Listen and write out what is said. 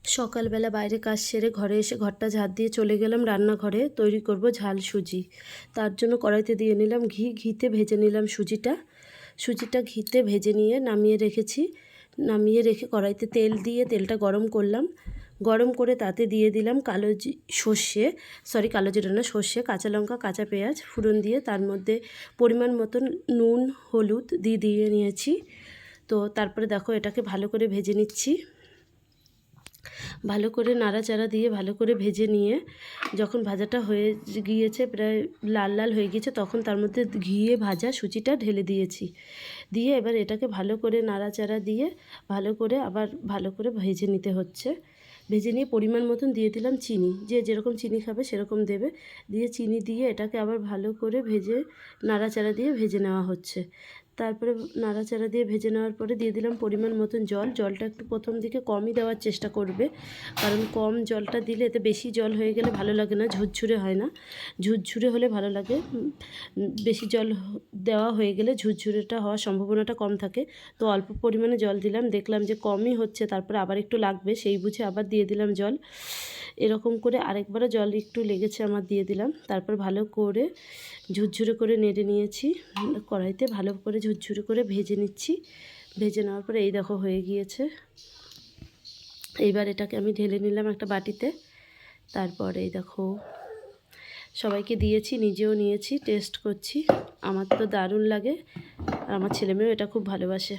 সকালবেলা বাইরে কাজ সেরে ঘরে এসে ঘরটা ঝাড় দিয়ে চলে গেলাম রান্নাঘরে। তৈরি করব ঝাল সুজি। তার জন্য কড়াইতে দিয়ে নিলাম ঘি, ঘিতে ভেজে নিলাম সুজিটা ঘিতে ভেজে নিয়ে নামিয়ে রেখেছি। নামিয়ে রেখে কড়াইতে তেল দিয়ে তেলটা গরম করলাম। গরম করে তাতে দিয়ে দিলাম কালো জিরা না, সর্ষে, কাঁচা লঙ্কা, কাঁচা পেঁয়াজ ফোড়ন দিয়ে তার মধ্যে পরিমাণ মতন নুন, হলুদ দিয়ে নিয়েছি। তো তারপরে দেখো এটাকে ভালো করে ভেজে নিচ্ছি। ভালো করে নাড়াচাড়া দিয়ে ভালো করে ভেজে নিয়ে যখন ভাজাটা হয়ে গিয়েছে, প্রায় লাল লাল হয়ে গিয়েছে, তখন তার মধ্যে ঘিয়ে ভাজা সুজিটা ঢেলে দিয়েছি। দিয়ে এবার এটাকে ভালো করে নাড়াচাড়া দিয়ে ভালো করে ভেজে নিতে হচ্ছে। ভেজে নিয়ে পরিমাণ মতন দিয়ে দিলাম চিনি, যে যেরকম চিনি খাবে সেরকম দেবে। দিয়ে চিনি দিয়ে এটাকে আবার ভালো করে ভেজে নাড়াচাড়া দিয়ে ভেজে নেওয়া হচ্ছে। তারপরে নাড়াচাড়া দিয়ে ভেজে নেওয়ার পরে দিয়ে দিলাম পরিমাণ মতন জল। জলটা একটু প্রথম দিকে কমই দেওয়ার চেষ্টা করবে, কারণ কম জলটা দিলে এতে বেশি জল হয়ে গেলে ভালো লাগে না, ঝুরঝুরে হয় না। ঝুরঝুরে হলে ভালো লাগে। বেশি জল দেওয়া হয়ে গেলে ঝুরঝুরেটা হওয়ার সম্ভাবনাটা কম থাকে। তো অল্প পরিমাণে জল দিলাম, দেখলাম যে কমই হচ্ছে, তারপরে আবার একটু লাগবে, সেই বুঝে আবার দিয়ে দিলাম জল। এরকম করে আরেকবারও জল একটু লেগেছে আমার, দিয়ে দিলাম। তারপর ভালো করে ঝুরঝুরে করে নেড়ে নিয়েছি। কড়াইতে ভালো করে ঝুরঝুরে করে ভেজে নিচ্ছি। ভেজে নেওয়ার পরে এই দেখো হয়ে গিয়েছে। এইবার এটাকে আমি ঢেলে নিলাম একটা বাটিতে। তারপরে এই দেখো সবাইকে দিয়েছি, নিজেও নিয়েছি, টেস্ট করছি। আমার তো দারুণ লাগে আর আমার ছেলেমেয়েও এটা খুব ভালোবাসে।